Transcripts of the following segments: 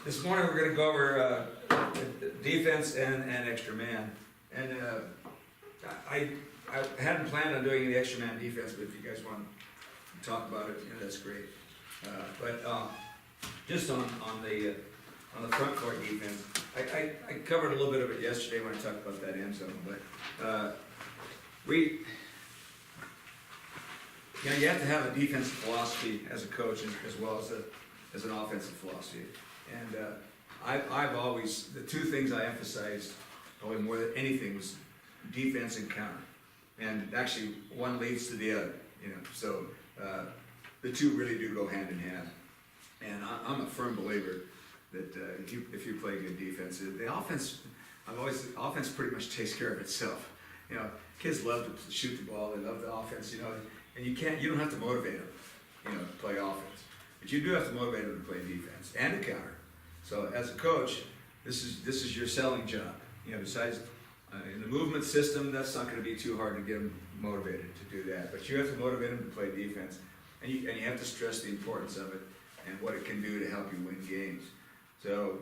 This morning we're going to go over defense and extra man. And I hadn't planned on doing the extra man defense, but if you guys want to talk about it, that's great. But just on the front court defense, I covered a little bit of it yesterday when I talked about that end zone. But you have to have a defensive philosophy as a coach as well as an offensive philosophy. And I've always, the two things I emphasized probably more than anything was defense and counter. And actually one leads to the other, so the two really do go hand in hand. And I'm a firm believer that if you play good defense, the offense, offense pretty much takes care of itself. Kids love to shoot the ball, they love the offense, and you don't have to motivate them, to play offense. But you do have to motivate them to play defense and to counter. So as a coach, this is your selling job. Besides in the movement system, that's not going to be too hard to get them motivated to do that. But you have to motivate them to play defense, and you have to stress the importance of it and what it can do to help you win games. So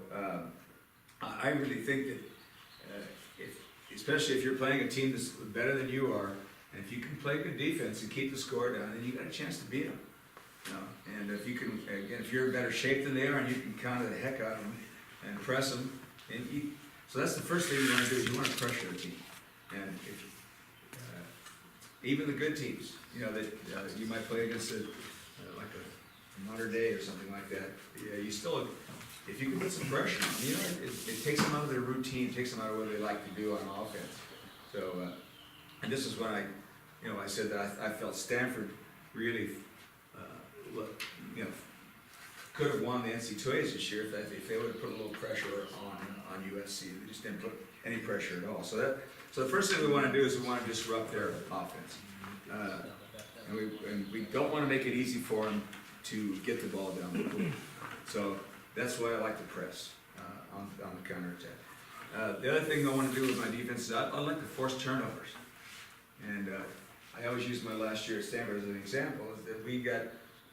I really think that especially if you're playing a team that's better than you are, and if you can play good defense and keep the score down, then you got a chance to beat them. And if you can, again, if you're in better shape than they are, and you can counter the heck out of them and press them, so that's the first thing you want to do is you want to pressure the team. And even the good teams, that you might play against like a modern day or something like that. You still, if you can put some pressure on them, it takes them out of their routine, takes them out of what they like to do on offense. So, and this is when I said that I felt Stanford really, could have won the NCAAs this year if they would have put a little pressure on USC. They just didn't put any pressure at all. So the first thing we want to do is we want to disrupt their offense, and we don't want to make it easy for them to get the ball down the court. So that's why I like to press on the counterattack. The other thing I want to do with my defense is I like to force turnovers. And I always use my last year at Stanford as an example, is that we got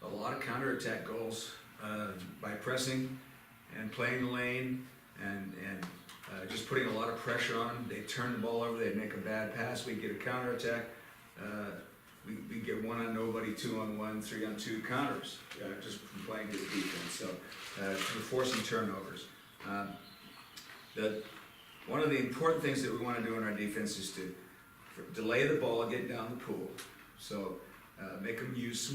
a lot of counterattack goals by pressing and playing the lane and just putting a lot of pressure on them. They turn the ball over, they make a bad pass, we get a counterattack. We get 1 on nobody, 2 on 1, 3 on 2 counters, just from playing good defense. So we're forcing turnovers. One of the important things that we want to do in our defense is to delay the ball, get down the pool. So make them use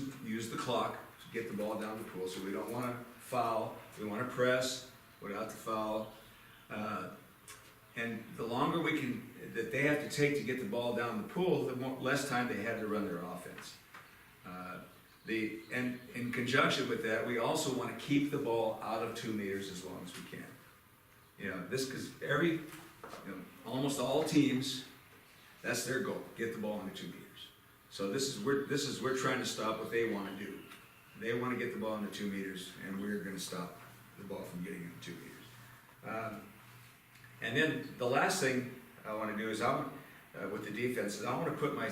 the clock to get the ball down the pool. So we don't want to foul. We want to press without the foul. And the longer that they have to take to get the ball down the pool, the less time they have to run their offense. And in conjunction with that, we also want to keep the ball out of 2 meters as long as we can. This because almost all teams, that's their goal: get the ball into 2 meters. So we're trying to stop what they want to do. They want to get the ball into 2 meters, and we're going to stop the ball from getting into 2 meters. And then the last thing I want to do is with the defense is I want to put my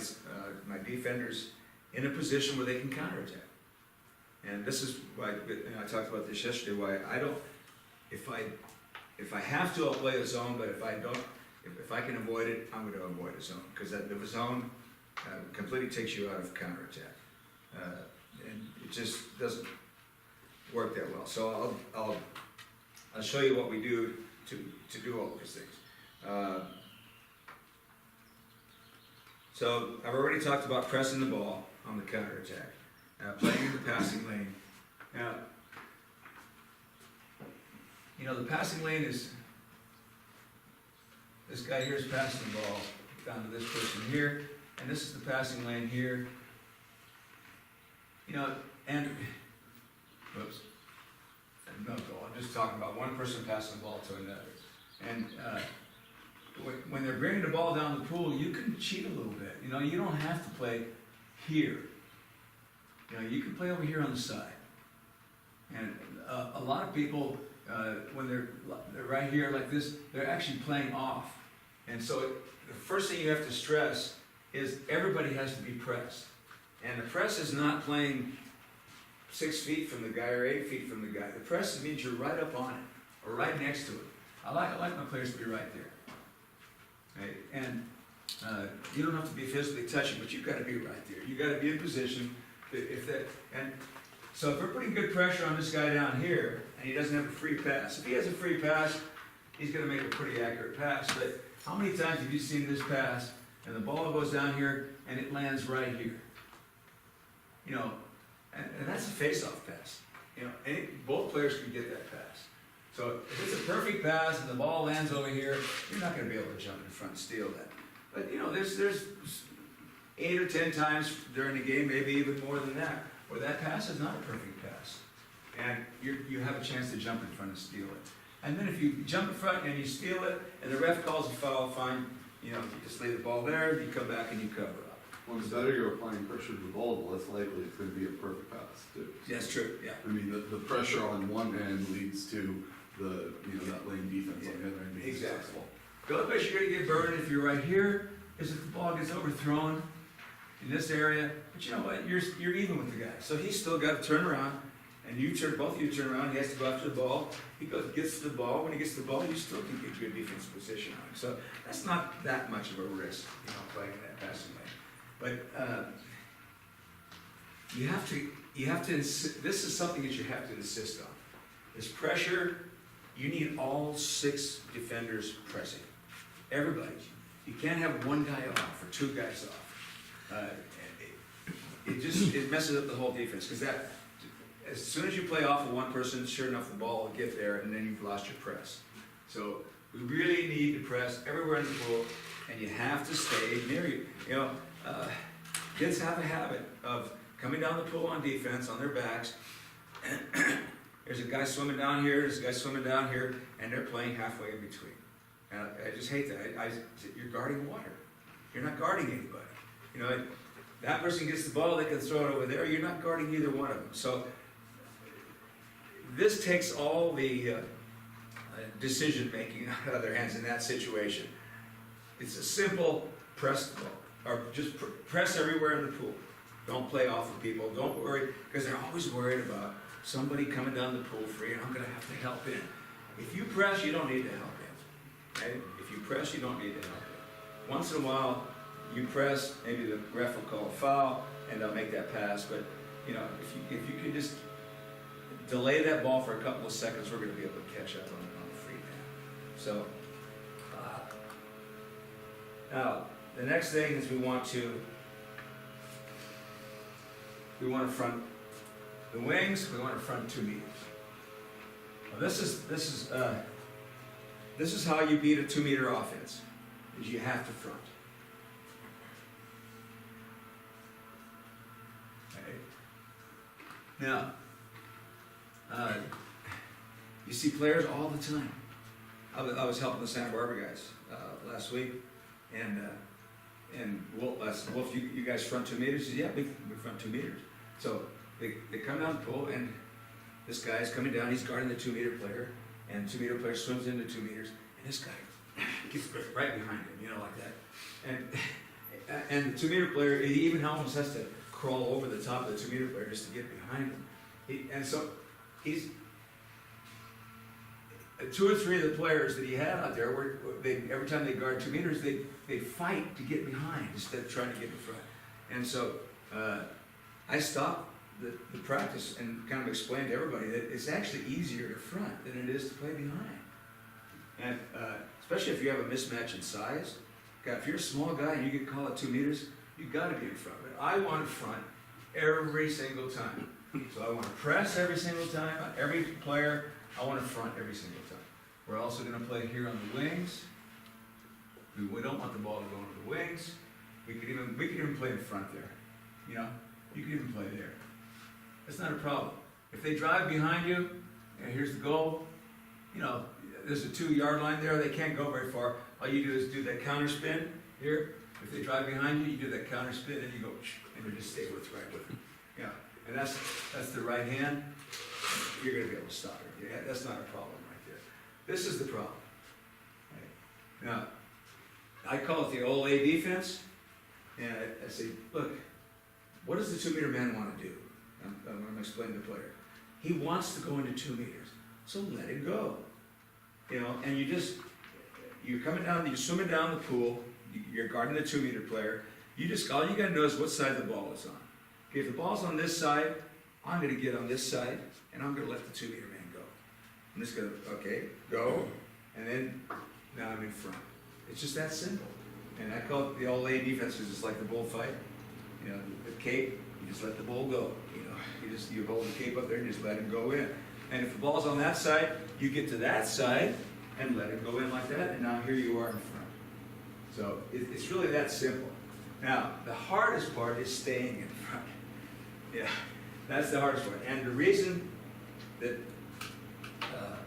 defenders in a position where they can counterattack. And this is why I talked about this yesterday. Why I don't, if I have to, I'll play a zone, but if I don't. If I can avoid it, I'm going to avoid a zone, because the zone completely takes you out of counterattack, and it just doesn't work that well. So I'll show you what we do to do all these things. So I've already talked about pressing the ball on the counterattack, playing in the passing lane. Now, the passing lane is. This guy here is passing the ball down to this person here, and this is the passing lane here. And whoops. No, I'm just talking about one person passing the ball to another. And when they're bringing the ball down the pool, you can cheat a little bit. You don't have to play here. You can play over here on the side. And a lot of people, when they're right here like this, they're actually playing off. And so the first thing you have to stress is everybody has to be pressed. And the press is not playing 6 feet from the guy or 8 feet from the guy. The press means you're right up on it. or right next to it. I like my players to be right there. Right? And you don't have to be physically touching, but you've got to be right there. You've got to be in position. So if we're putting good pressure on this guy down here, and he doesn't have a free pass, if he has a free pass, he's going to make a pretty accurate pass. But how many times have you seen this pass, and the ball goes down here, and it lands right here? You know, and that's a face-off pass. You know, both players can get that pass. So if it's a perfect pass and the ball lands over here, you're not going to be able to jump in front and steal that. But you know, there's 8 or 10 times during the game, maybe even more than that, where that pass is not a perfect pass, and you have a chance to jump in front and steal it. And then if you jump in front and you steal it, and the ref calls a foul, fine. You know, you just lay the ball there, you come back and you cover up. Well, it's better you're applying pressure to the ball, the less likely it's going to be a perfect pass, too. That's true, yeah. I mean, the pressure on one end leads to that lane defense on the other end being successful. The only place you're going to get burned if you're right here is if the ball gets overthrown in this area. But you know what? You're even with the guy. So he's still got to turn around, and both of you turn around. He has to go after the ball. He gets to the ball. When he gets to the ball, you still can get good defensive position on him. So that's not that much of a risk, you know, playing in that passing lane. But you have to. This is something that you have to insist on. This pressure. You need all 6 defenders pressing. Everybody. You can't have one guy off or 2 guys off. It messes up the whole defense, because as soon as you play off of one person, sure enough the ball will get there, and then you've lost your press. So we really need to press everywhere in the pool, and you have to stay near you. You know, kids have a habit of coming down the pool on defense on their backs. There's a guy swimming down here, there's a guy swimming down here, and they're playing halfway in between. And I just hate that. You're guarding water. You're not guarding anybody. You know, that person gets the ball, they can throw it over there. You're not guarding either one of them. So this takes all the decision making out of their hands in that situation. It's a simple press the ball, or just press everywhere in the pool. Don't play off of people. Don't worry, because they're always worried about somebody coming down the pool free, and I'm going to have to help in. If you press, you don't need to help in. Right? If you press, you don't need to help in. Once in a while, you press, maybe the ref will call a foul, and they'll make that pass. But you know, if you can just delay that ball for a couple of seconds, we're going to be able to catch up on the free man. So now the next thing is we want to front the wings. We want to front 2 meters. Now this is how you beat a 2 meter offense. Is you have to front. Okay. Now, you see players all the time. I was helping the Santa Barbara guys last week, and Wolf, you guys front 2 meters? He said, yeah, we front 2 meters. So they come down the pool, and this guy's coming down. He's guarding the 2 meter player, and the 2 meter player swims into 2 meters, and this guy gets right behind him, you know, like that. And the 2 meter player, he even almost has to crawl over the top of the 2 meter player just to get behind him. And so he's 2 or 3 of the players that he had out there, every time they guard 2 meters, they fight to get behind instead of trying to get in front. And so I stopped the practice and kind of explained to everybody that it's actually easier to front than it is to play behind. And especially if you have a mismatch in size. God, if you're a small guy and you get called at 2 meters, you've got to be in front. But I want to front every single time. So I want to press every single time. Every player, I want to front every single time. We're also going to play here on the wings. We don't want the ball to go into the wings. We could even play in front there. You know, you can even play there. That's not a problem. If they drive behind you, and here's the goal. You know, there's a 2 yard line there. They can't go very far. All you do is do that counter spin here. If they drive behind you, you do that counter spin, and you go, and you just stay right with them. Yeah, and that's the right hand. You're going to be able to stop it. Yeah, that's not a problem right there. This is the problem. Right? Now, I call it the old A defense, and I say, look, what does the 2 meter man want to do? I'm going to explain to the player. He wants to go into 2 meters, so let him go. you know, and you're coming down, you're swimming down the pool, you're guarding the 2 meter player, all you gotta know is what side the ball is on. Okay, if the ball's on this side, I'm gonna get on this side, and I'm gonna let the 2 meter man go. I'm just gonna, okay, go, and then, now I'm in front. It's just that simple. And I call it the old lady defense, because it's like the bullfight. You know, the cape, you just let the bull go, you know. You hold the cape up there and just let him go in. And if the ball's on that side, you get to that side and let him go in like that, and now here you are in front. So it's really that simple. Now, the hardest part is staying in front. Yeah, that's the hardest part. And the reason that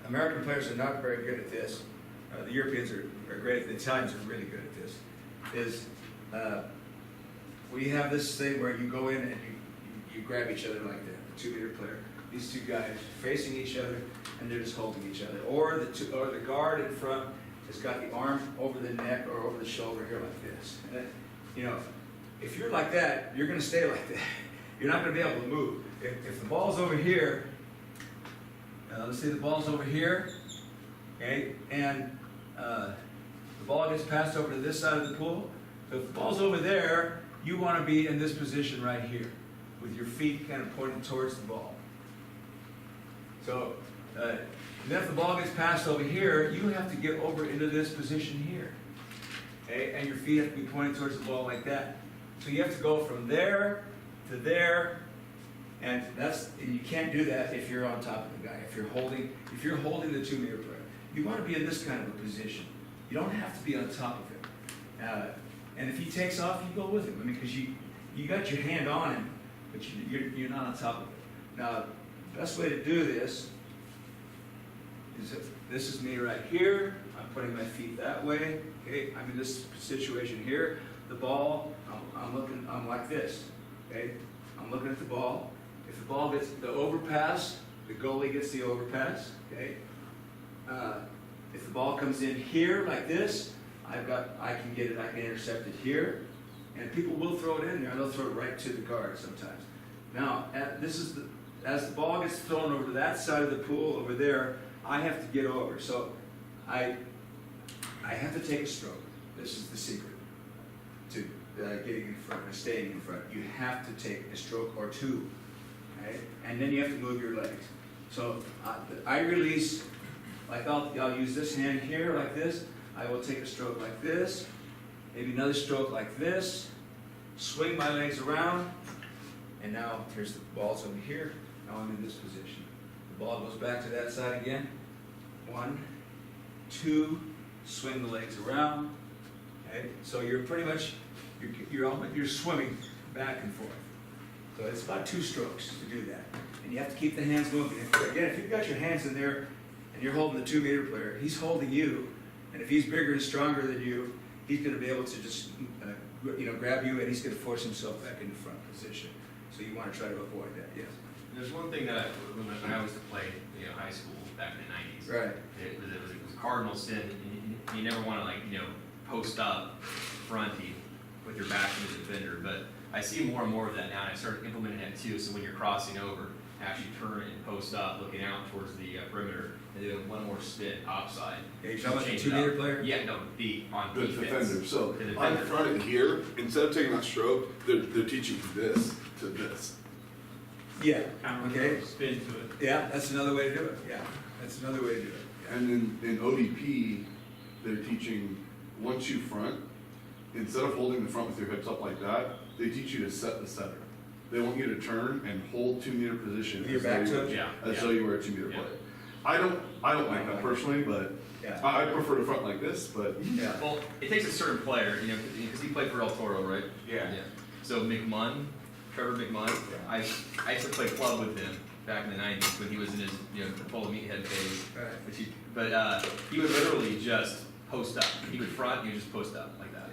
American players are not very good at this, the Europeans are great, the Italians are really good at this, is we have this thing where you go in and you grab each other like that, the 2 meter player. These two guys facing each other, and they're just holding each other. Or the guard in front has got the arm over the neck or over the shoulder here like this. And you know, if you're like that, you're going to stay like that. You're not going to be able to move. If the ball's over here, let's say the ball's over here, okay, and the ball gets passed over to this side of the pool. So if the ball's over there, you want to be in this position right here, with your feet kind of pointing towards the ball. So, then if the ball gets passed over here, you have to get over into this position here. Okay? And your feet have to be pointing towards the ball like that. So you have to go from there to there, and you can't do that if you're on top of the guy. If you're holding the 2 meter player, you want to be in this kind of a position. You don't have to be on top of him. And if he takes off, you go with him. I mean, because you got your hand on him, but you're not on top of him. Now, the best way to do this is if this is me right here. I'm putting my feet that way. Okay, I'm in this situation here. The ball, I'm like this. Okay, I'm looking at the ball. If the ball gets the overpass, the goalie gets the overpass. Okay. If the ball comes in here like this, I can get it. I can intercept it here, and people will throw it in there. They'll throw it right to the guard sometimes. Now, as the ball gets thrown over to that side of the pool over there, I have to get over. So I have to take a stroke. This is the secret to getting in front and staying in front. You have to take a stroke or two, okay? And then you have to move your legs. So I release, like I'll use this hand here like this. I will take a stroke like this, maybe another stroke like this, swing my legs around, and now here's the ball's over here. Now I'm in this position. The ball goes back to that side again. 1, 2, swing the legs around. Okay? So you're pretty much, you're swimming back and forth. So it's about 2 strokes to do that. And you have to keep the hands moving. If you've got your hands in there and you're holding the 2 meter player, he's holding you. And if he's bigger and stronger than you, he's going to be able to just grab you, and he's going to force himself back into front position. So you want to try to avoid that, yes. There's one thing that when I was to play, high school back in the 90s. Right. It was a cardinal sin. And you never want to post up fronty with your back to the defender. But I see more and more of that now, and I started implementing that too. So when you're crossing over, actually turn and post up, looking out towards the perimeter, and then one more spin opside. Yeah, you're talking about the 2 meter player? Yeah, no, on The defense. defender. So The I'm defender. fronted here. Instead of taking that stroke, they're teaching this to this. Yeah. Counter Okay. spin to it. Yeah, that's another way to do it. Yeah, that's another way to do it. Yeah. And in ODP, they're teaching once you front, instead of holding the front with your hips up like that, they teach you to set the setter. They want you to turn and hold 2 meter position. With your as though back you to were- it? Yeah. As though you were a 2 meter Yeah. player. I don't like that personally, but Yeah. I prefer to front like this, but Yeah. Well, it takes a certain player, because he played for El Toro, right? Yeah. So Trevor McMunn, I used to play club with him back in the 90s when he was in his, the Polo meathead phase. Right. But he would literally just post up. He would front, he would just post up like that.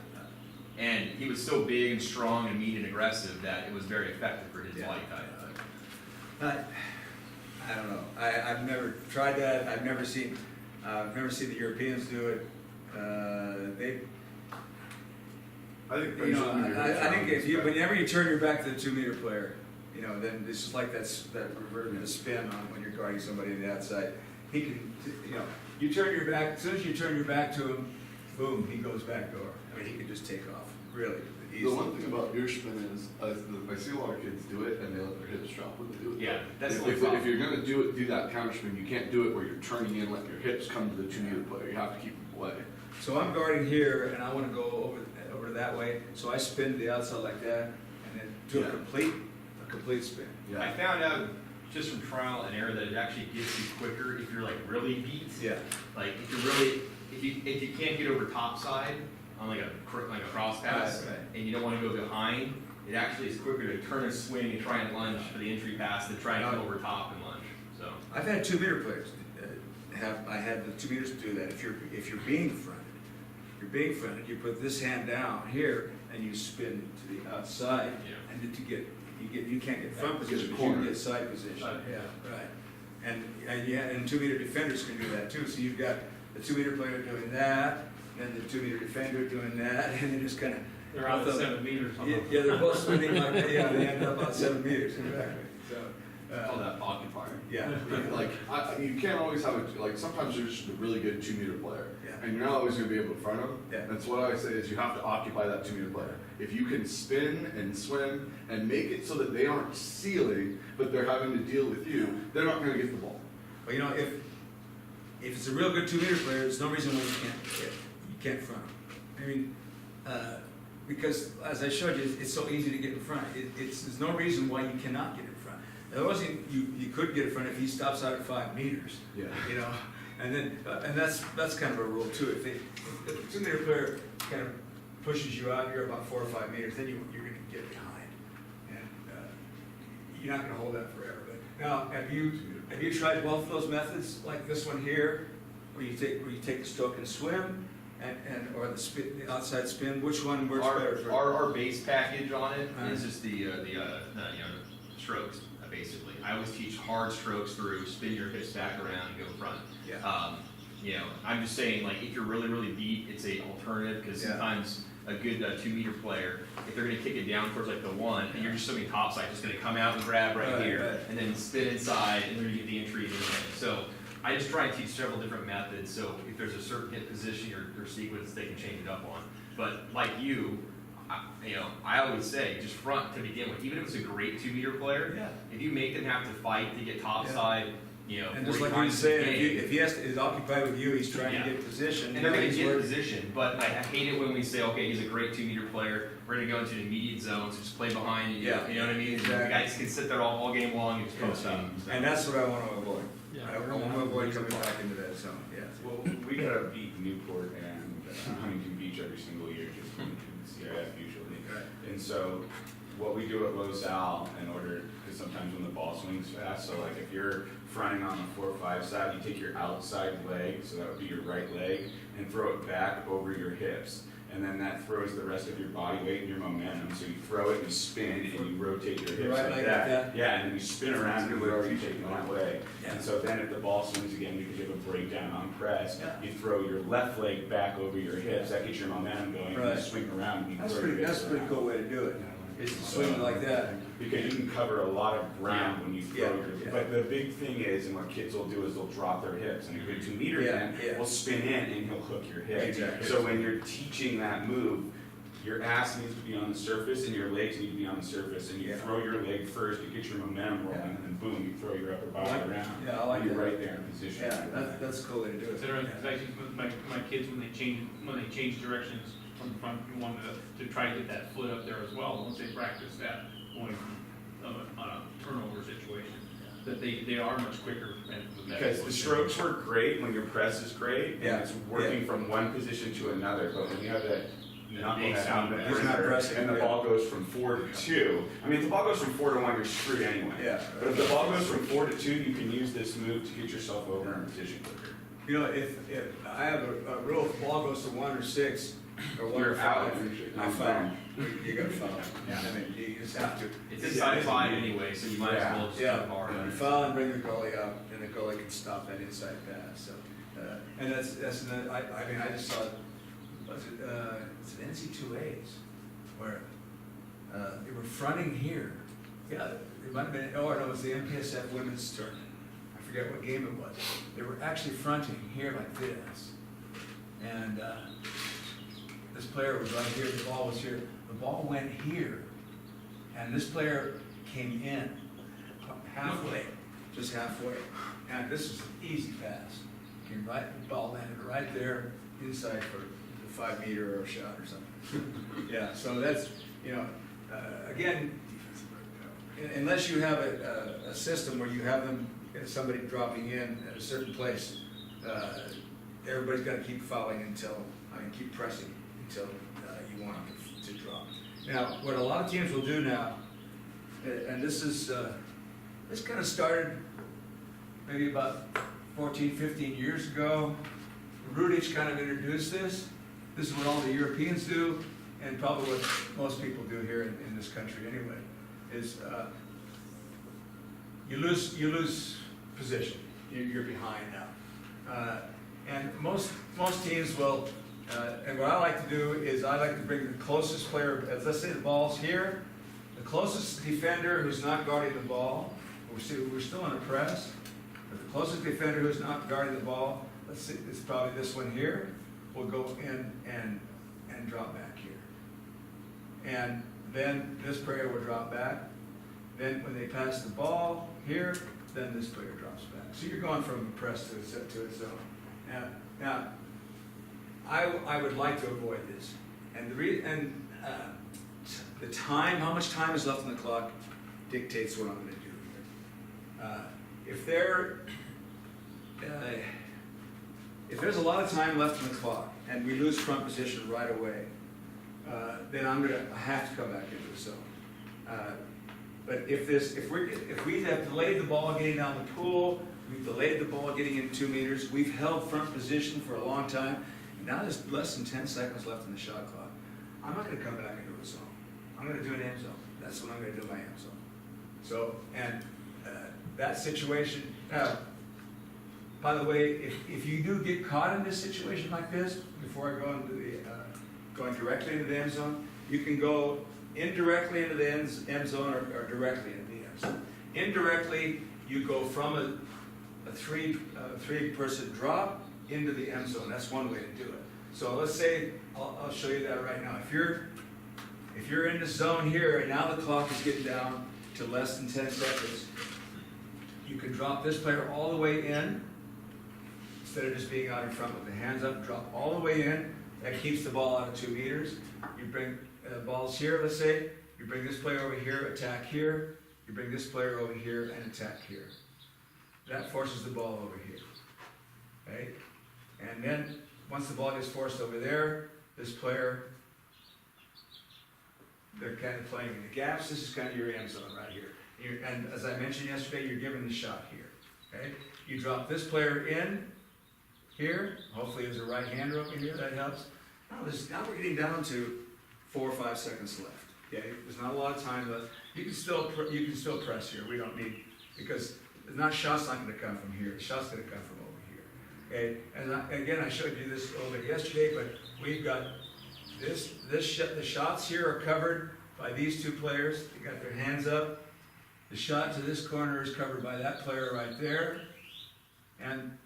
And he was so big and strong and mean and aggressive that it was very effective for his Yeah. body type. I don't know. I've never tried that. I've never seen the Europeans do it. I think I think whenever you turn your back to the 2 meter player, then it's just like that reverting to spin on when you're guarding somebody on the outside. He can, you turn your back, as soon as you turn your back to him, boom, he goes back door. I mean, he can just take off, really easy. The one thing about ear spin is, I see a lot of kids do it and they let their hips drop when they do it. Yeah, that's the If, only if, problem. if you're gonna do that counter spin, you can't do it where you're turning in, let your hips come to the 2-meter player, you have to keep them away. So I'm guarding here, and I want to go over that way, so I spin to the outside like that, and then do a complete spin. I found out just from trial and error that it actually gets you quicker if you're like really beat. Yeah. Like if you're really, if you can't get over top side on like a cross pass, Right. and you don't want to go behind, it actually is quicker to turn and swing and try and lunge for the entry pass than try and go over top and lunge. So I've had 2-meter players I had the 2 meters to do that. If you're being fronted, you put this hand down here and you spin to the outside, and then you can't get front position, but you can get side position. Yeah, right. And 2-meter defenders can do that too. So you've got the 2-meter player doing that, and the 2-meter defender doing that, and they just kind of. They're out at 7 meters. Yeah, they're both spinning like that. Yeah, they end up on 7 meters exactly. So. call that occupier. Yeah. Like, you can't always have like, sometimes you're just a really good 2-meter player. Yeah. And you're not always gonna be able to front them. Yeah. That's what I say is you have to occupy that 2-meter player. If you can spin and swim and make it so that they aren't sealing, but they're having to deal with you, they're not gonna get the ball. Well, you know, if it's a real good 2-meter player, there's no reason why you can't front them. I mean, because as I showed you, it's so easy to get in front. There's no reason why you cannot get in front. Otherwise, you could get in front if he stops out at 5 meters. Yeah. You know, and then and that's kind of a rule too. If the 2-meter player kind of pushes you out, you're about 4 or 5 meters, then you're going to get behind, and you're not going to hold that forever. But now, have you tried both of those methods, like this one here, where you take the stroke and swim, or the outside spin? Which one works better? Our base package on it is just the strokes, basically. I always teach hard strokes through, spin your hips back around, and go front. Yeah. I'm just saying, like, if you're really, really beat, it's a alternative, because sometimes a good 2-meter player, if they're gonna kick it down towards like the 1, and you're just swimming topside, just gonna come out and grab right here, and then spin inside, and then you get the entry in. So I just try and teach several different methods, so if there's a certain hit position or sequence, they can change it up on. But like I always say, just front to begin with. Even if it's a great 2-meter player, if you make them have to fight to get topside, and just like you were saying, if he is occupied with you, he's trying to get position. And they're going to get position, but I hate it when we say, okay, he's a great 2-meter player, we're going to go into the immediate zone, so just play behind you. Yeah. You know what I mean? Exactly. The guys can sit there all game long and just post up. And that's what I want to avoid. Yeah. I want to avoid coming back into that zone. Yeah. Well, we gotta beat Newport and Huntington Beach every single year, just in CIF usually. Right. And so, what we do at LoSal in order, because sometimes when the ball swings fast, so like if you're fronting on the 4-5 side, you take your outside leg, so that would be your right leg, and throw it back over your hips. And then that throws the rest of your body weight and your momentum. So you throw it, you spin, and you rotate your hips Right like leg that. like that? Yeah, and then you spin around and you're taking that way. Yeah. And so then if the ball swings again, because you have a breakdown on press, Yeah. you throw your left leg back over your hips. That gets your momentum going. And Right. you swing around and you That's throw your hips a pretty around. cool way to do it. Is to swing like that. Because you can cover a lot of ground when you throw Yeah. your. Yeah. But the big thing is, and what kids will do is they'll drop their hips, and a good 2-meter man will spin in and he'll hook your hips. Exactly. So when you're teaching that move, your ass needs to be on the surface and your legs need to be on the surface, and you throw your leg first, you get your momentum rolling, and then boom, you throw your upper body around. Yeah, I like You're that. right there in position. Yeah, that's a cool way to do it. It's interesting, 'cause I use with my kids, when they change directions from the front, we wanted to try to get that foot up there as well, once they practice that, going on a turnover situation, that they are much quicker with that. Because the strokes work great when your press is great, Yeah. and it's working from one position to another, but when you have that knucklehead out in the He's not perimeter, pressing, and the yeah. ball goes from 4 to 2, I mean, if the ball goes from 4 to 1, you're screwed anyway. Yeah. But if the ball goes from 4 to 2, you can use this move to get yourself over in position quicker. You know, if I have a rule, if the ball goes to 1 or 6, or 1 or You're out. 5, I foul. You gotta foul. I mean, you just have to. It's inside 5 anyway, so you might as well just Yeah, go hard. you foul and bring the goalie up, and the goalie can stop that inside pass, so. And that's, I mean, I just saw, it's an NC2As, where, they were fronting here. Yeah, it might have been, no, it was the MPSF women's tournament. I forget what game it was. They were actually fronting here like this. And this player was right here, the ball was here. The ball went here. And this player came in halfway, just halfway. And this is an easy pass. Came right, the ball landed right there inside for the 5 meter or shot or something. Yeah, so that's, you know, again, unless you have a system where you have them, somebody dropping in at a certain place, everybody's got to keep fouling keep pressing until you want them to drop. Now, what a lot of teams will do now, and this kind of started maybe about 14, 15 years ago. Rudic kind of introduced this. This is what all the Europeans do, and probably what most people do here in this country anyway, is you lose position. You're behind now. And most teams will, and what I like to do is I like to bring the closest player, let's say the ball's here, the closest defender who's not guarding the ball, we're still in a press, but the closest defender who's not guarding the ball, let's see, it's probably this one here, will go in and drop back here. And then this player will drop back. Then when they pass the ball here, then this player drops back. So you're going from a press to a zone. Now, I would like to avoid this. And the time, how much time is left on the clock, dictates what I'm going to do here. If there's a lot of time left on the clock and we lose front position right away, then I have to come back into the zone. But if we have delayed the ball getting down the pool, we've delayed the ball getting in 2 meters, we've held front position for a long time, and now there's less than 10 seconds left in the shot clock, I'm not going to come back into a zone. I'm going to do an end zone. That's what I'm going to do, my end zone. So, and that situation, by the way, if you do get caught in this situation like this, before I go into going directly into the end zone, you can go indirectly into the end zone or directly into the end zone. Indirectly, you go from a three-person drop into the end zone. That's one way to do it. So let's say, I'll show you that right now. If you're in the zone here and now the clock is getting down to less than 10 seconds, you can drop this player all the way in, instead of just being out in front with the hands up, drop all the way in. That keeps the ball out of 2 meters. You bring balls here, let's say, you bring this player over here, attack here, you bring this player over here and attack here. That forces the ball over here, okay? And then, once the ball gets forced over there, this player, they're kind of playing in the gaps. This is kind of your end zone right here. And as I mentioned yesterday, you're given the shot here, okay? You drop this player in here. Hopefully there's a right-hander over here, that helps. Now we're getting down to 4 or 5 seconds left, okay? There's not a lot of time left. You can still press here. We don't need, because shot's not going to come from here. The shot's going to come from over here, okay? And again, I showed you this a little bit yesterday, but we've got the shots here are covered by these 2 players. They got their hands up. The shot to this corner is covered by that player right there. And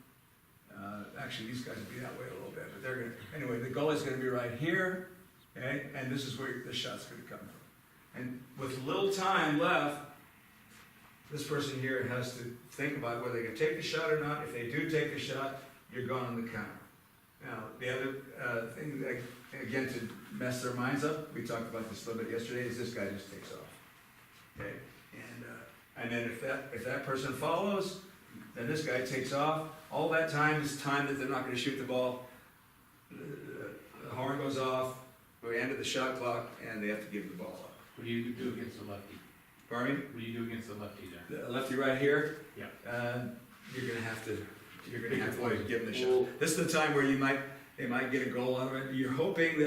actually, these guys will be that way a little bit, but they're going to, anyway, the goalie's going to be right here, okay? And this is where the shot's going to come from. And with little time left, this person here has to think about whether they can take the shot or not. If they do take the shot, you're going on the counter. Now, the other thing, again, to mess their minds up, we talked about this a little bit yesterday, is this guy just takes off, okay? And then if that person follows, then this guy takes off. All that time is time that they're not going to shoot the ball. The horn goes off, we end the shot clock, and they have to give the ball up. What do you do against the lefty? Pardon me? What do you do against the lefty there? The lefty right here. Yeah. You're going to have to give them the shot. This is the time where they might get a goal out of it. You're hoping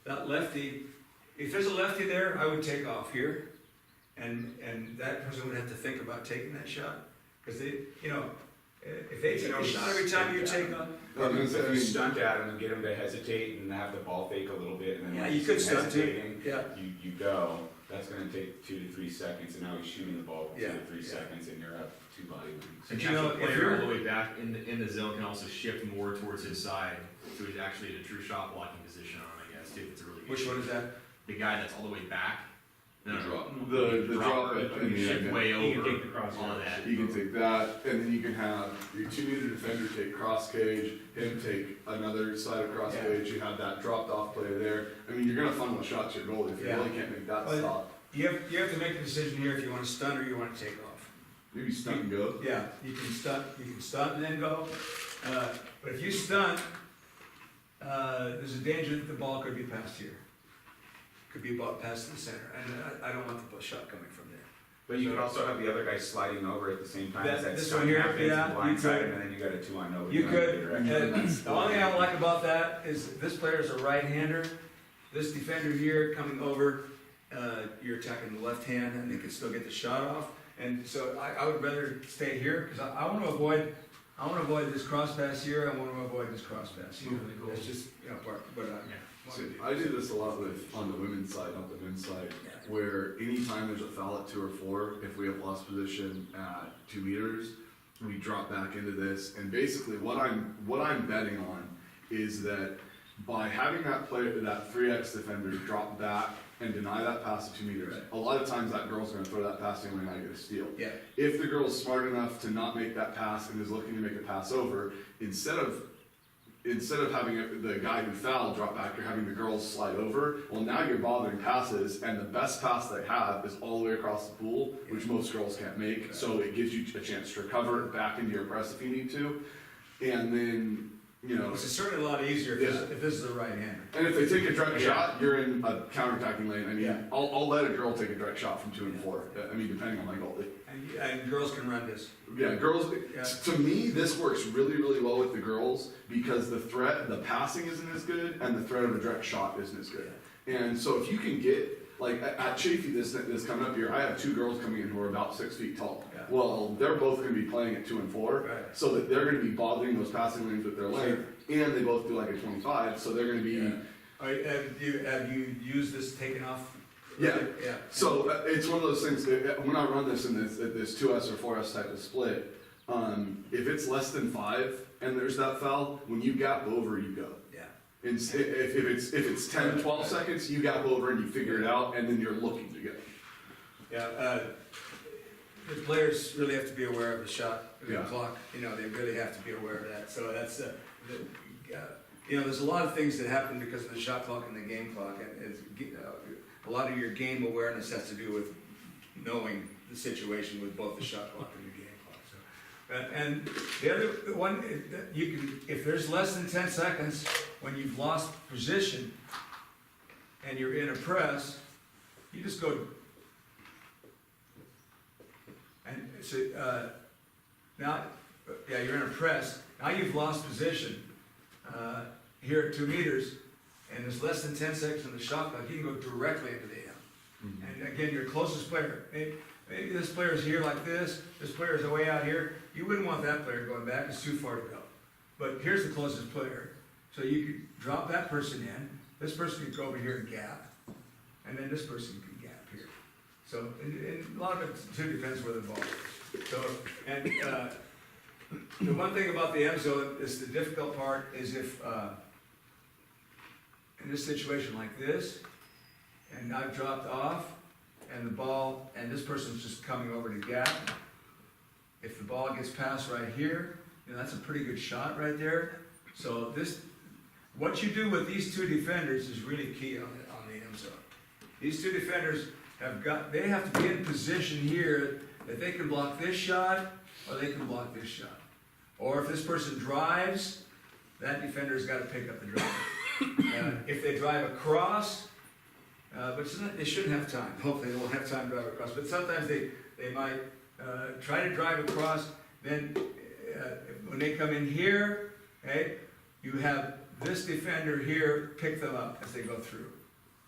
that lefty, if there's a lefty there, I would take off here, and that person would have to think about taking that shot, because they, if they take a shot every time you take off. If you stunt at him and get him to hesitate and have the ball fake a little bit, and then Yeah, when you he's could stunt too. hesitating, Yeah. you go. That's going to take 2 to 3 seconds, and now he's shooting the ball 2 to 3 Yeah. seconds, and you're up 2 body lengths. But The you know, actual if player you're, all the way back in the zone can also shift more towards his side, so he's actually in a true shot blocking position on him, I guess, too, if it's a really good which shot. one is that? The guy that's all the way back. No, The drop it, it, you and shift yeah, way You can over, take the cross. all of that. you can take that, and then you can have your 2 meter defender take cross cage, him take another side of cross Yeah. cage, you have that dropped off player there. I mean, you're gonna funnel a shot to your goalie if you Yeah. really can't make that Well, stop. You have to make a decision here if you wanna stunt or you wanna take off. Maybe stunt and go. Yeah, you can stunt and then go, but if you stunt, there's a danger that the ball could be passed here. Could be ball passed to the center, and I don't want the shot coming from there. But you can also have the other guy sliding over at the same time as that This stun one here, happens, yeah, and you blindside could. him, and then you got a 2-on-0. You going in could, either direction. and the only thing I don't like about that is this player's a right-hander. This defender here coming over, you're attacking the left hand and they can still get the shot off. And so I would rather stay here, because I wanna avoid this cross pass here, I wanna avoid this cross pass here. Moving the goal. That's just, you know, what I Yeah. So wanna do. I do this a lot on the women's side, not the men's side, where anytime there's a foul at 2 or 4, if we have lost position at 2 meters, we drop back into this, and basically what I'm betting on is that by having that player, that 3X defender drop back and deny that pass at 2 meters, a lot of times that girl's gonna throw that pass in when I get a steal. Yeah, If the girl's smart enough to not make that pass and is looking to make a pass over, instead of having the guy who fouled drop back, you're having the girls slide over. Well, now you're bothering passes, and the best pass they have is all the way across the pool, which most girls can't make. So it gives you a chance to recover back into your press if you need to, and then which is certainly a lot easier if this is a right-hander. And if they take a direct shot, you're in a counterattacking lane. I mean, Yeah. I'll let a girl take a direct shot from 2 and 4. I mean, depending on my goalie. And girls can run this. Yeah, girls, Yeah. to me, this works really, really well with the girls because the passing isn't as good and the threat of a direct shot isn't as good. And so if you can get, like at Chafee this coming up here, I have 2 girls coming in who are about 6 feet tall. Yeah. Well, they're both gonna be playing at 2 and 4, Right. so that they're gonna be bothering those passing lanes with their length, and they both do like a 25, so they're gonna be, Yeah. Have you used this taken off? Yeah. Yeah. so it's one of those things, that when I run this in this 2S or 4S type of split, if it's less than 5 and there's that foul, when you gap over, you go. Yeah. If it's 10, 12 seconds, you gap over and you figure it out, and then you're looking to go. Yeah, the players really have to be aware of the shot, the Yeah. clock, they really have to be aware of that, so that's, there's a lot of things that happen because of the shot clock and the game clock, and a lot of your game awareness has to do with knowing the situation with both the shot clock and the game clock, so. And the other one, you can, if there's less than 10 seconds, when you've lost position, and you're in a press, you just go. And so, now, you're in a press, now you've lost position, here at 2 meters, and there's less than 10 seconds on the shot clock, you can go directly into the M. And again, your closest player, maybe this player's here like this player's way out here, you wouldn't want that player going back, it's too far to go. But here's the closest player, so you could drop that person in, this person could go over here and gap, and then this person can gap here. So, and a lot of it too depends where the ball is. So, and, the one thing about the M zone is the difficult part is if, in this situation like this, and I've dropped off, and the ball, and this person's just coming over to gap, if the ball gets passed right here, that's a pretty good shot right there. So what you do with these 2 defenders is really key on the M zone. These 2 defenders they have to be in position here that they can block this shot, or they can block this shot. Or if this person drives, that defender's gotta pick up the drive. If they drive across, but they shouldn't have time, hopefully they won't have time to drive across, but sometimes they might try to drive across, then when they come in here, okay, you have this defender here pick them up as they go through.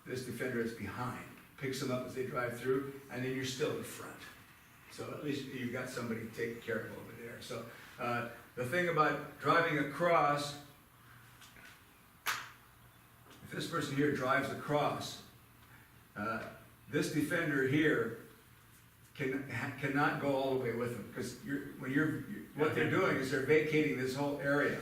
This defender is behind, picks them up as they drive through, and then you're still in front. So at least you've got somebody taking care of over there. So the thing about driving across, if this person here drives across, this defender here cannot go all the way with him, because what they're doing is they're vacating this whole area,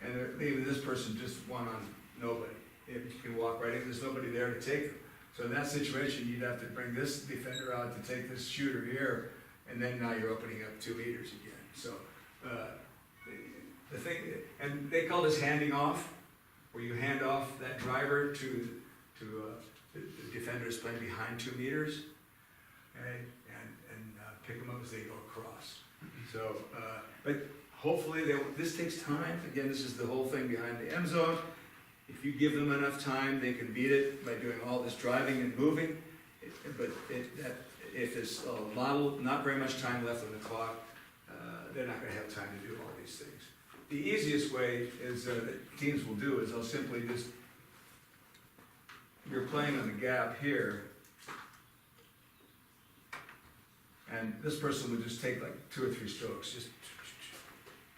and they're leaving this person just one on nobody. If you can walk right in, there's nobody there to take them. So in that situation, you'd have to bring this defender out to take this shooter here, and then now you're opening up 2 meters again. So, the thing, and they call this handing off, where you hand off that driver to the defenders playing behind 2 meters, and pick them up as they go across. So, but hopefully this takes time. Again, this is the whole thing behind the end zone. If you give them enough time, they can beat it by doing all this driving and moving. But if there's not very much time left on the clock, they're not gonna have time to do all these things. The easiest way is that teams will do is they'll simply just, you're playing on the gap here, and this person would just take like 2 or 3 strokes, just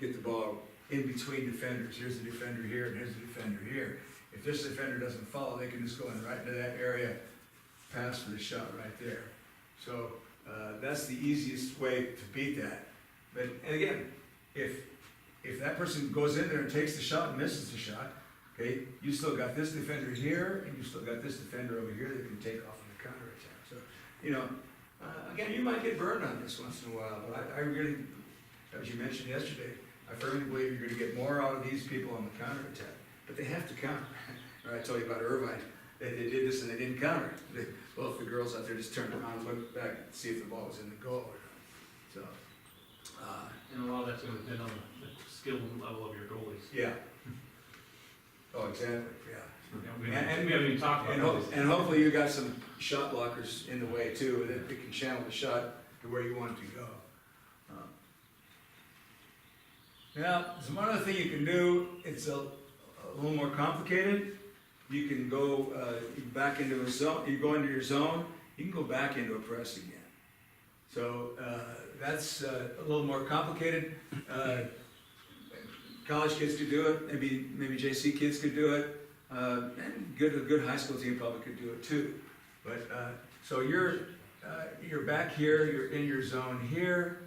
get the ball in between defenders. Here's the defender here, and here's the defender here. If this defender doesn't follow, they can just go in right into that area, pass for the shot right there. So that's the easiest way to beat that. But, and again, if that person goes in there and takes the shot and misses the shot, okay, you still got this defender here, and you still got this defender over here that can take off on the counterattack. So, you know, again, you might get burned on this once in a while, but I really, as you mentioned yesterday, I firmly believe you're gonna get more out of these people on the counterattack. But they have to counter. Or I told you about Irvine, they did this and they didn't counter. Both the girls out there just turned around and looked back and see if the ball was in the goal or not. So, And a lot of that's gonna depend on the skill level of your goalies. yeah. Oh, exactly, yeah. You know, we haven't even talked And, about this. and hopefully you got some shot blockers in the way too, that they can channel the shot to where you want it to go. Now, there's one other thing you can do, it's a little more complicated. You can go back into a zone, you go into your zone, you can go back into a press again. So that's a little more complicated. College kids could do it, maybe JC kids could do it, and a good high school team probably could do it too. But so you're back here, you're in your zone here,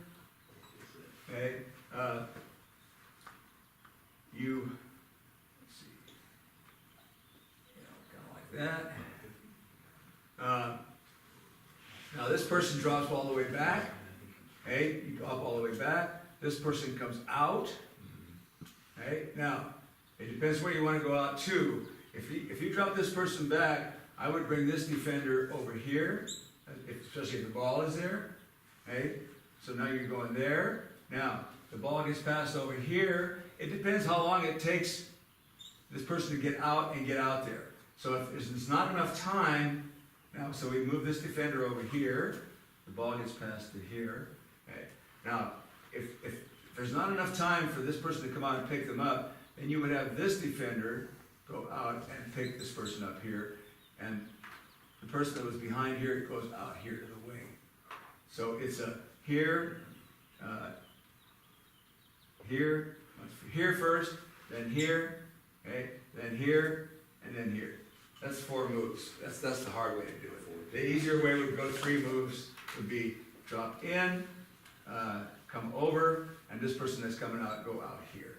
okay? Let's see, kind of like that. Now this person drops all the way back, okay? You drop all the way back. This person comes out, okay? Now, it depends where you want to go out to. If you drop this person back, I would bring this defender over here, especially if the ball is there, okay? So now you're going there. Now, the ball gets passed over here. It depends how long it takes this person to get out and get out there. So if there's not enough time, now, so we move this defender over here, the ball gets passed to here. Okay. Now, if there's not enough time for this person to come out and pick them up, then you would have this defender go out and pick this person up here, and the person that was behind here goes out here to the wing. So it's a here, here first, then here, okay, then here, and then here. That's 4 moves. That's the hard way to do it. The easier way would go 3 moves, would be drop in, come over, and this person that's coming out, go out here.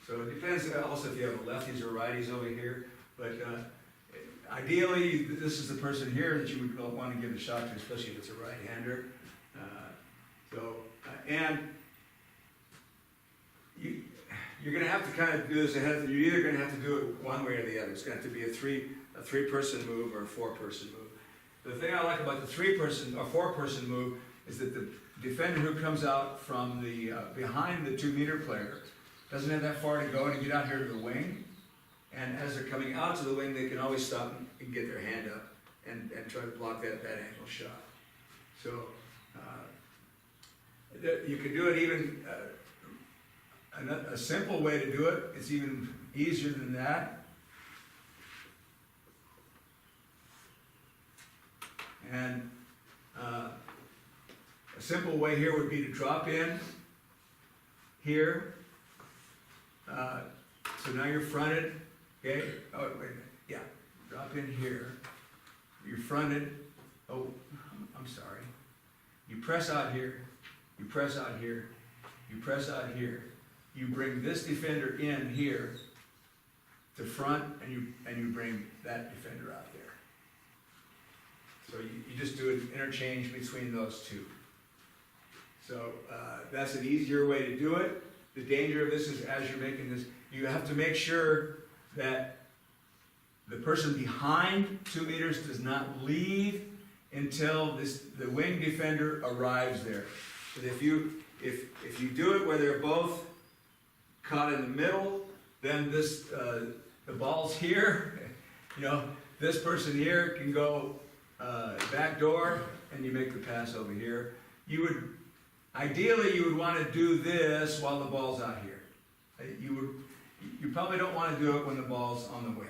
So it depends also if you have lefties or righties over here, but ideally, this is the person here that you would want to give a shot to, especially if it's a right-hander. And you're going to have to kind of do this ahead. You're either going to have to do it one way or the other. It's going to have to be a three-person move or a 4-person move. The thing I like about the 3-person or 4-person move is that the defender who comes out from the behind the 2-meter player doesn't have that far to go to get out here to the wing. And as they're coming out to the wing, they can always stop and get their hand up and try to block that angle shot. So you can do it even. A simple way to do it, it's even easier than that. And a simple way here would be to drop in here. So now you're fronted, okay? Oh, wait a minute, yeah, drop in here. You're fronted, oh, I'm sorry. You press out here, you press out here, you press out here, you bring this defender in here to front, and you bring that defender out there. So you just do an interchange between those two. So that's an easier way to do it. The danger of this is, as you're making this, you have to make sure that the person behind 2 meters does not leave until the wing defender arrives there. But if you do it where they're both caught in the middle, then the ball's here. You know, this person here can go back door, and you make the pass over here. Ideally, you would want to do this while the ball's out here. You probably don't want to do it when the ball's on the wing.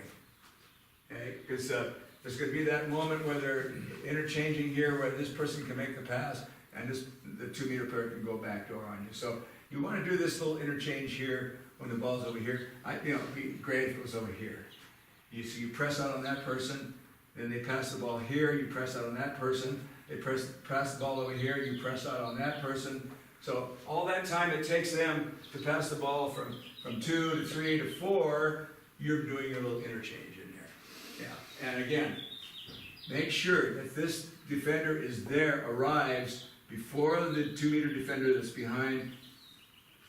Okay, because there's going to be that moment where they're interchanging here, where this person can make the pass, and the 2 meter player can go back door on you. So you want to do this little interchange here when the ball's over here. It'd be great if it was over here. So you press out on that person, then they pass the ball here, you press out on that person, they pass the ball over here, you press out on that person. So all that time it takes them to pass the ball from 2 to 3 to 4, you're doing your little interchange in there. Yeah, and again, make sure that this defender arrives before the 2 meter defender that's behind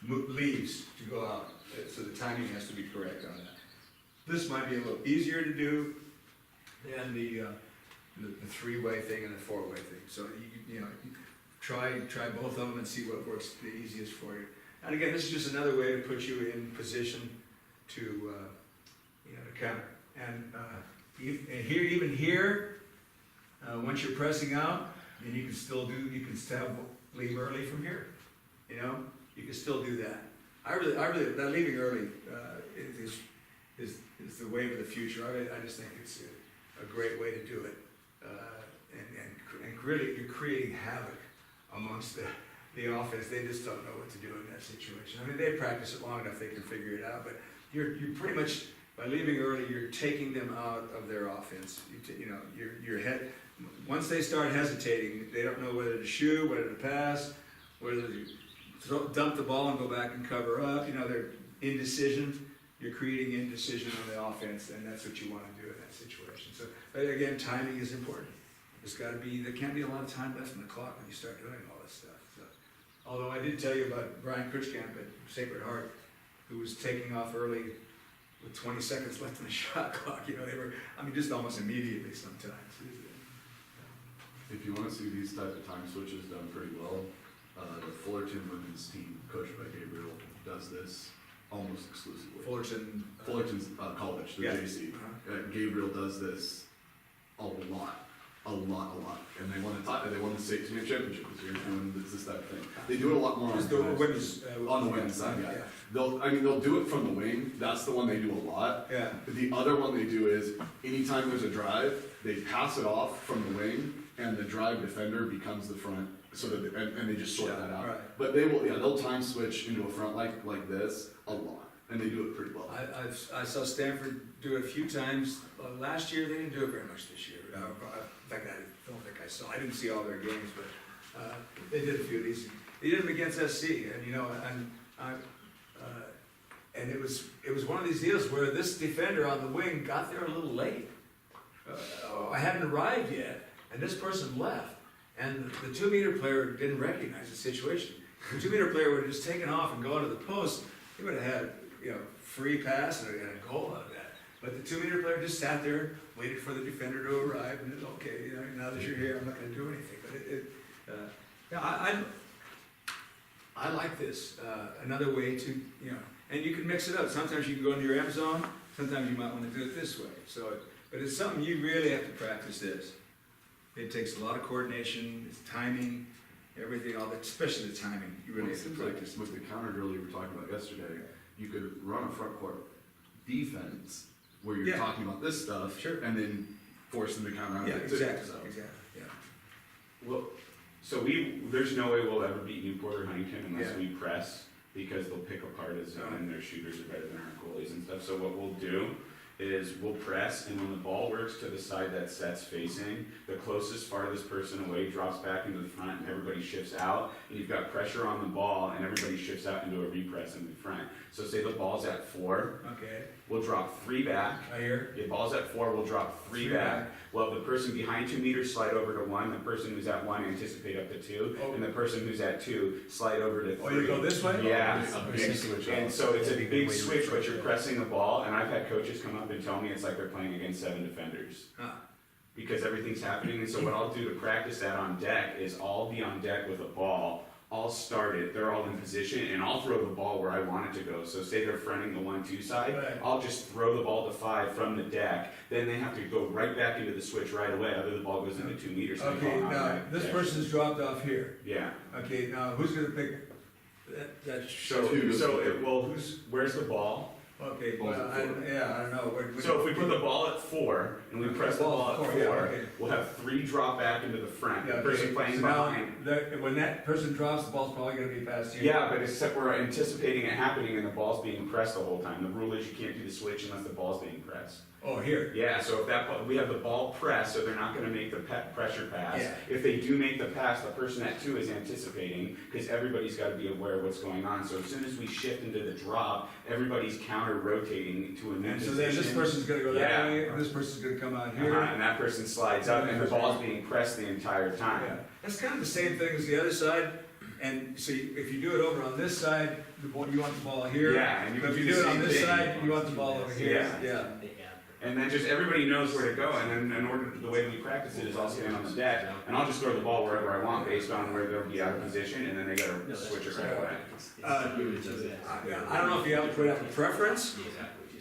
leaves to go out. So the timing has to be correct on that. This might be a little easier to do than the 3-way thing and the 4-way thing. So you try both of them and see what works the easiest for you. And again, this is just another way to put you in position to to counter. And even here, once you're pressing out, and you can leave early from here. You can still do that. I really that leaving early is the way of the future. I just think it's a great way to do it, and really you're creating havoc amongst the offense. They just don't know what to do in that situation. I mean, they practice it long enough, they can figure it out, but you're pretty much, by leaving early, you're taking them out of their offense. Your head, once they start hesitating, they don't know whether to shoot, whether to pass, whether to dump the ball and go back and cover up. They're indecision. You're creating indecision on the offense, and that's what you want to do in that situation. So, again, timing is important. There can't be a lot of time left on the clock when you start doing all this stuff. So, although I did tell you about Brian Kruchkamp at Sacred Heart, who was taking off early with 20 seconds left on the shot clock. They were, just almost immediately sometimes. If you want to see these type of time switches done pretty well, the Fullerton women's team, coached by Gabriel, does this almost exclusively. Fullerton's college, the JC. Gabriel does this a lot, and they won the state championship this year doing this type of thing. They do it a lot more on the women's side. Yeah. They'll do it from the wing. That's the one they do a lot. Yeah. The other one they do is anytime there's a drive, they pass it off from the wing, and the drive defender becomes the front. So that and they just sort that out. Right. But they'll time switch into a front like this a lot, and they do it pretty well. I saw Stanford do it a few times last year. They didn't do it very much this year. In fact, I don't think I saw. I didn't see all their games, but they did a few of these. They did them against SC, and it was one of these deals where this defender on the wing got there a little late. I hadn't arrived yet, and this person left. And the 2 meter player didn't recognize the situation. The 2 meter player would have just taken off and gone to the post. He would have had, free pass and a goal out of that. But the 2 meter player just sat there, waited for the defender to arrive, and it's okay. Now that you're here, I'm not going to do anything. But I like this. Another way to, and you can mix it up. Sometimes you can go into your M zone. Sometimes you might want to do it this way. But it's something you really have to practice this. It takes a lot of coordination, it's timing, everything, all that, especially the timing. You really have to practice. With the counter drill you were talking about yesterday, you could run a front court defense where you're talking about this stuff, sure, and then force them to counter out. Yeah, exactly. Yeah. Well, so there's no way we'll ever beat Newport or Huntington unless we press, because they'll pick apart a zone and their shooters are better than our goalies and stuff. So what we'll do is we'll press, and when the ball works to the side that set's facing, the closest farthest person away drops back into the front, and everybody shifts out, and you've got pressure on the ball, and everybody shifts out into a repress in the front. So say the ball's at 4, Okay, we'll drop 3 back. I hear. If ball's at 4, we'll drop 3 back. We'll have the person behind 2 meters slide over to 1, the person who's at 1 anticipate up to 2, Oh. and the person who's at 2 slide over to 3. Oh, you go this way? Yeah. A big switch. And so it's a big switch, but you're pressing the ball, and I've had coaches come up and tell me it's like they're playing against 7 defenders. Huh. Because everything's happening, and so what I'll do to practice that on deck is I'll be on deck with a ball, I'll start it, they're all in position, and I'll throw the ball where I want it to go. So say they're fronting the 1-2 side, Right. I'll just throw the ball to 5 from the deck, then they have to go right back into the switch right away, other the ball goes into 2 meters. and they Okay, fall out now, of this deck. person's dropped off here. Yeah, Okay, now, who's gonna pick that so, where's the ball? Okay, Balls well, at I don't know. So if we put the ball at 4, and we press the ball at 4, yeah, okay. we'll have 3 drop back into the front, Yeah, the person okay, playing so now, behind. when that person drops, the ball's probably gonna be past you. Yeah, but except we're anticipating it happening and the ball's being pressed the whole time. The rule is you can't do the switch unless the ball's being pressed. Oh, here. Yeah, so if we have the ball pressed, so they're not gonna make the pressure pass. Yeah. If they do make the pass, the person at 2 is anticipating, because everybody's gotta be aware of what's going on. So as soon as we shift into the drop, everybody's counter rotating to a new And so position. then this person's gonna go that Yeah. way, and this person's gonna come out Uh-huh, here. and that person slides up, and the ball's being pressed the entire Yeah, time. that's kind of the same thing as the other side, and so if you do it over on this side, you want the ball here. Yeah, and you But if do you the do it on same this thing. side, you want the ball over here. Yeah. And then just everybody knows where to go, and then the way we practice it is I'll stand on the deck, and I'll just throw the ball wherever I want based on where they'll be out of position, and then they gotta switch it right away. I don't know if you have a preference.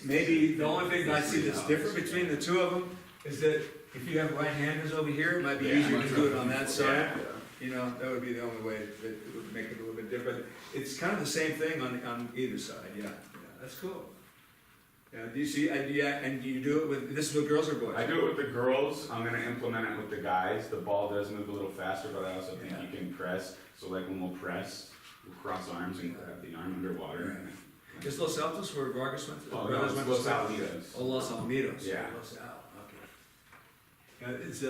Maybe the only thing I see that's different between the two of them is that if you have right-handers over here, it might be Yeah. easier to do it on that side. Yeah. You know, that would be the only way that it would make it a little bit different. It's kind of the same thing on either side, yeah. That's cool. Yeah, do you see, and you do it with, this is with girls or boys? I do it with the girls, I'm gonna implement it with the guys, the ball does move a little faster, but I also think you can press, so like when we'll press, we'll cross arms and grab the arm underwater. Is Los Altos where Vargas went to? Oh, no, Brothers it's went to Los school? Alamitos. Oh, Los Alamitos. Yeah. Los Al, okay. Is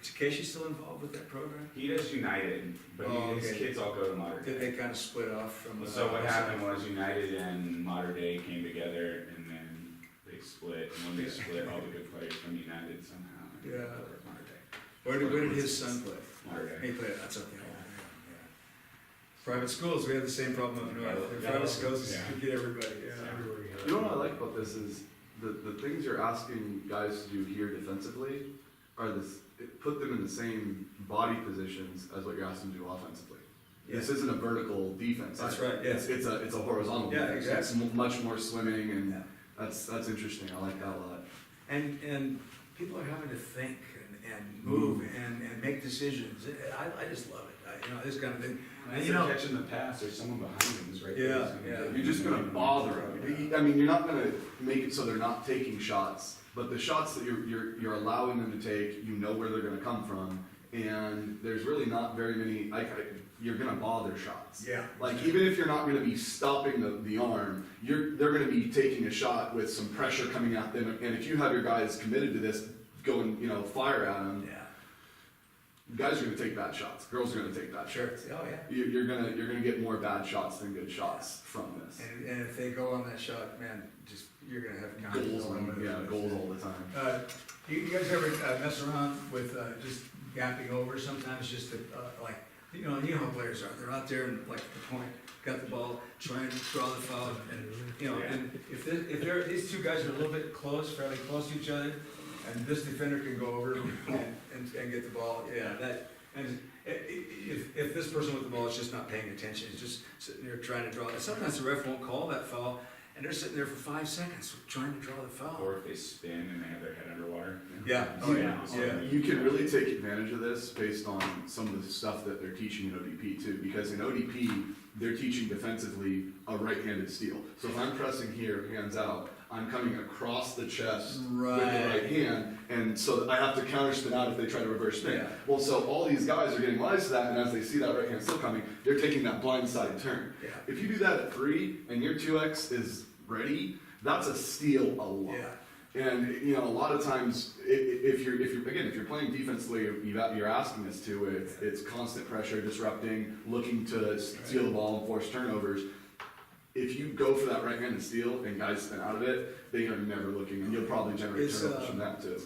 Takeshi still involved with that program? He does United, but Oh, his okay. kids all go to Modern Did Day. they kind of split off from? So what happened was United and Modern Day came together, and then they split, and when they split, all the good players from United somehow. ended up Yeah. over at Modern Day. Where did his son play? Modern Day. He played, that's okay. Private schools, we have the same problem up north. The private schools, Yeah. you get everybody, yeah. You know what I like about this is the things you're asking guys to do here defensively are put them in the same body positions as what you're asking them to do offensively. This isn't a vertical defense. That's either. right, yeah. It's a horizontal Yeah, defense. exactly. It's much more swimming, and Yeah. that's interesting. I like that a lot. And people are having to think and move and make decisions. I just love it, you know, this kind of thing. And you know, catching the pass, there's someone behind him who's right there. Yeah, who's gonna yeah. do it. You're just gonna bother them. I mean, you're not gonna make it so they're not taking shots, but the shots that you're allowing them to take, you know where they're gonna come from, and there's really not very many. You're gonna bother shots. yeah. Like even if you're not gonna be stopping the arm, they're gonna be taking a shot with some pressure coming at them, and if you have your guys committed to this, going fire at them, Yeah, guys are gonna take bad shots. Girls are gonna take bad sure, shots. oh, yeah. You're gonna get more bad shots than good shots from this. And if they go on that shot, man, you're gonna have Goals, confidence. goals all the time. You guys ever mess around with just gapping over sometimes, just to, like, you know how players are, they're out there and like at the point, got the ball, trying to draw the foul, and, and if these two guys are a little bit close, fairly close to each other, and this defender can go over and get the ball, and if this person with the ball is just not paying attention, is just sitting there trying to draw, and sometimes the ref won't call that foul, and they're sitting there for 5 seconds trying to draw the foul. Or if they spin and they have their head underwater. Yeah, oh yeah. You can really take advantage of this based on some of the stuff that they're teaching in ODP too, because in ODP, they're teaching defensively a right-handed steal. So if I'm pressing here, hands out, I'm coming across the chest with the right hand, and so I have to counter spin out if they try to reverse spin. Yeah. Well, so all these guys are getting wise to that, and as they see that right hand still coming, they're taking that blind side turn. Yeah. If you do that at 3 and your 2x is ready, that's a steal a lot. Yeah, And, you know, a lot of times, if you're playing defensively, you're asking us to, it's constant pressure, disrupting, looking to steal the ball and force turnovers. If you go for that right-handed steal and guys spin out of it, they are never looking, and you'll probably generate turnovers from that too.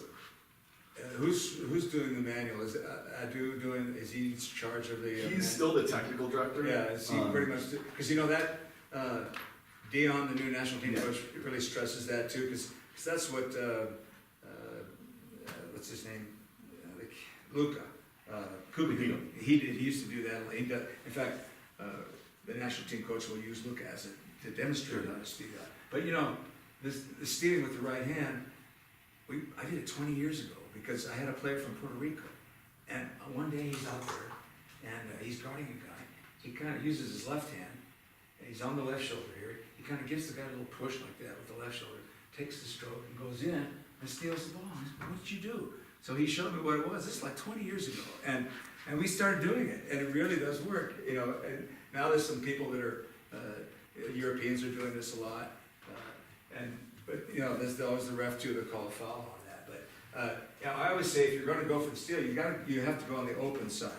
Who's doing the manual? Is Adu doing, is he in charge of the? He's still the technical director. Yeah, is he pretty much, because you know that, Dion, the new national team coach, really stresses that too, because that's what, what's his name? Luca, Kubicino, he used to do that, he does, in fact, the national team coach will use Luca as to demonstrate how to steal that. But you know, the stealing with the right hand, I did it 20 years ago, because I had a player from Puerto Rico, and one day he's out there, and he's guarding a guy, he kind of uses his left hand, and he's on the left shoulder here, he kind of gives the guy a little push like that with the left shoulder, takes the stroke and goes in and steals the ball. I said, what did you do? So he showed me what it was. This is like 20 years ago, and we started doing it, and it really does work, you know. And now there's some people that are Europeans are doing this a lot, but you know, there's always the ref too that call a foul on that. But you know, I always say if you're going to go for the steal, you have to go on the open side.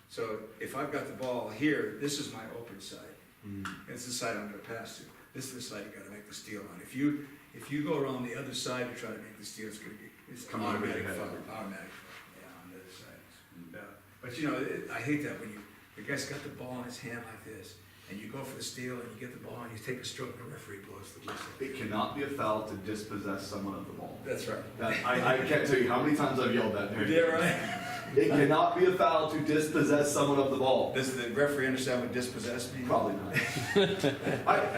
So if I've got the ball here, this is my open side. It's the side I'm going to pass to. This is the side you got to make the steal on. If you go around the other side to try to make the steal, it's going to be automatic foul. Automatic foul. Yeah, on the other side. Yeah. But you know, I hate that when the guy's got the ball in his hand like this, and you go for the steal and you get the ball and you take a stroke and the referee blows the whistle. It cannot be a foul to dispossess someone of the ball. That's right. I can't tell you how many times I've yelled that. Yeah, right. It cannot be a foul to dispossess someone of the ball. Does the referee understand what dispossess means? Probably not.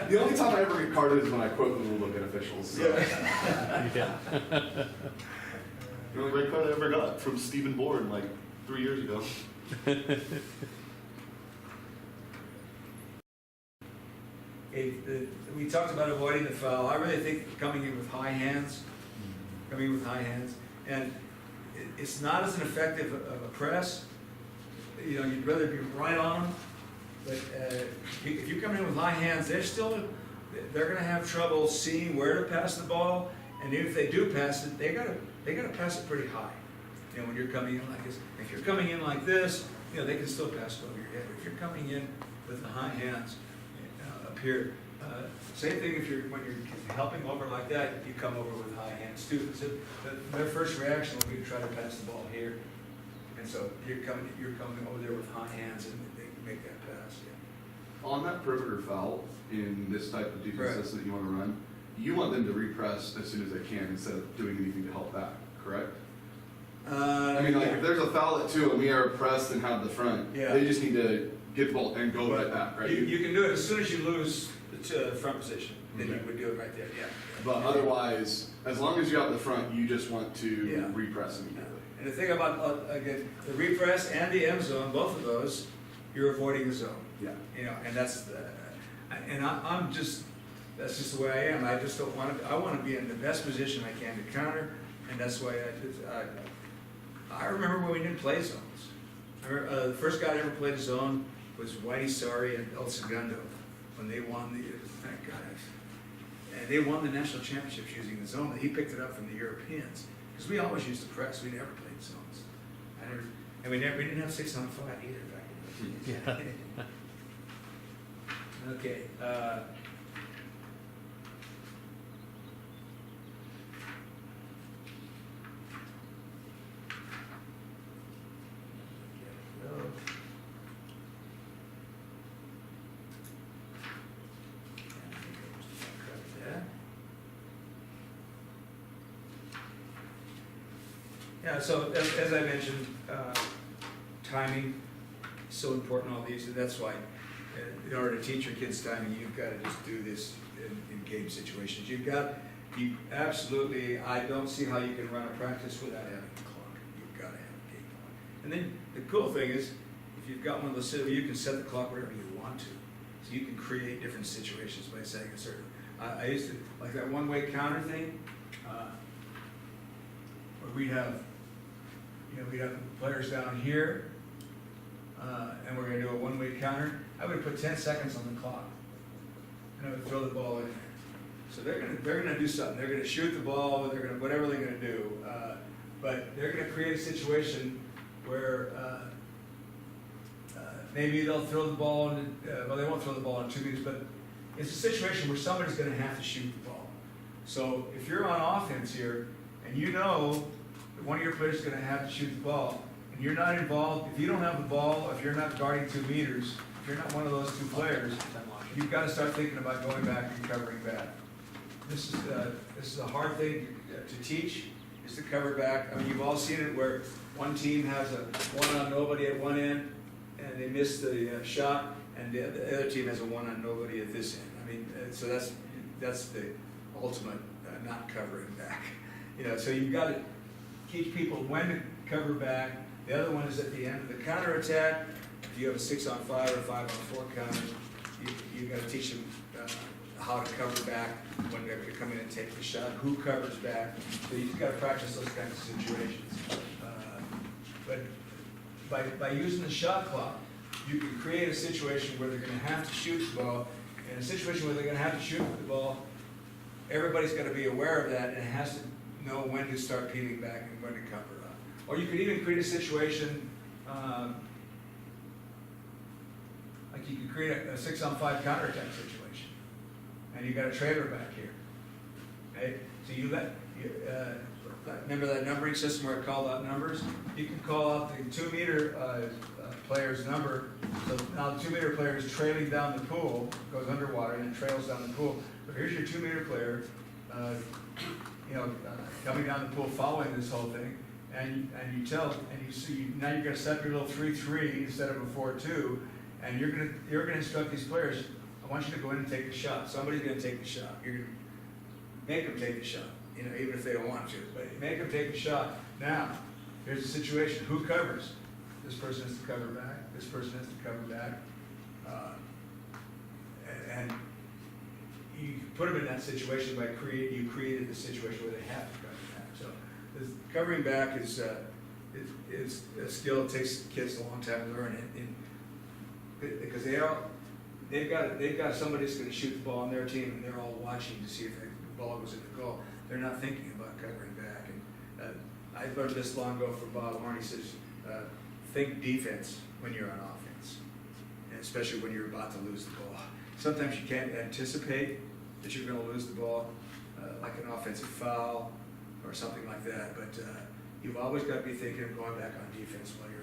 The only time I ever get carded is when I quote the rule book at officials. So. Yeah. The only red card I ever got from Stephen Bourne like 3 years ago. We talked about avoiding the foul. I really think coming in with high hands, and it's not as an effective of a press. You know, you'd rather be right on them. But if you come in with high hands, they're going to have trouble seeing where to pass the ball. And even if they do pass it, they got to pass it pretty high. You know, when you're coming in like this. If you're coming in like this, you know, they can still pass it over your head. If you're coming in with the high hands up here, same thing when you're helping over like that, you come over with high hands too. So their first reaction will be to try to pass the ball here. And so you're coming over there with high hands and they can make that pass. Yeah. On that perimeter foul, in this type of defense Right. system that you want to run, you want them to repress as soon as they can instead of doing anything to help back, correct? I mean, like, if there's a foul at 2 and we are pressed and have the front, Yeah. they just need to get the ball and go right back, right? You can do it as soon as you lose the front position, then you would do it right there, yeah. But otherwise, as long as you have the front, you just want to Yeah. repress immediately. And the thing about, again, the repress and the M zone, both of those, you're avoiding the zone. Yeah. You know, and that's just the way I am. I just don't want to, I want to be in the best position I can to counter, and that's why I remember when we didn't play zones. I remember, the first guy that ever played a zone was Whitey Sari and El Segundo, when they won thank God, and they won the national championships using the zone. He picked it up from the Europeans, because we always used to press, we never played zones. And we didn't have 6 on 5 either back in the day. Okay. Yeah, so as I mentioned, timing is so important, all these, and that's why in order to teach your kids timing, you've got to just do this in game situations. You absolutely, I don't see how you can run a practice without having a clock. You've got to have a game clock. And then the cool thing is, if you've got one of those, you can set the clock wherever you want to. So you can create different situations by setting a certain, I used to, like that one-way counter thing, where we'd have players down here, and we're gonna do a one-way counter. I would put 10 seconds on the clock, and I would throw the ball in there. So they're gonna do something, they're gonna shoot the ball, they're gonna, whatever they're gonna do, but they're gonna create a situation where, maybe they'll throw the ball, well, they won't throw the ball in 2 meters, but it's a situation where somebody's gonna have to shoot the ball. So if you're on offense here, and you know that one of your players is gonna have to shoot the ball, and you're not involved, if you don't have the ball, if you're not guarding 2 meters, if you're not one of those 2 players, you've gotta start thinking about going back and covering back. This is a hard thing to teach, is to cover back. I mean, you've all seen it where one team has a one on nobody at one end, and they miss the shot, and the other team has a one on nobody at this end. I mean, so that's the ultimate not covering back. You know, so you've got to teach people when to cover back. The other one is at the end of the counterattack. If you have a 6-on-5 or a 5-on-4 counter, you got to teach them how to cover back when they're coming in and take the shot, who covers back. So you've got to practice those kinds of situations. But by using the shot clock, you can create a situation where they're going to have to shoot the ball. In a situation where they're going to have to shoot the ball, everybody's got to be aware of that and has to know when to start peeling back and when to cover up. Or you could even create a situation, like you could create a 6-on-5 counterattack situation, and you got a trailer back here. Okay, so remember that numbering system where it called out numbers? You can call out the 2-meter player's number. So now the 2-meter player is trailing down the pool, goes underwater and then trails down the pool. So here's your 2-meter player, coming down the pool, following this whole thing, and you tell, and you see, now you're going to set your little 3-3 instead of a 4-2, and you're going to instruct these players. I want you to go in and take the shot. Somebody's going to take the shot. You're going to make them take the shot, even if they don't want to. But make them take the shot. Now, here's the situation. Who covers? This person has to cover back. This person has to cover back. And you put them in that situation by you created the situation where they have to cover back. So this covering back is a skill that takes kids a long time to learn, because they've got somebody that's going to shoot the ball on their team, and they're all watching to see if the ball goes in the goal. They're not thinking about covering back. And I learned this long ago from Bob Horn. He says, think defense when you're on offense, and especially when you're about to lose the ball. Sometimes you can't anticipate that you're going to lose the ball, like an offensive foul or something like that, but you've always got to be thinking of going back on defense while you're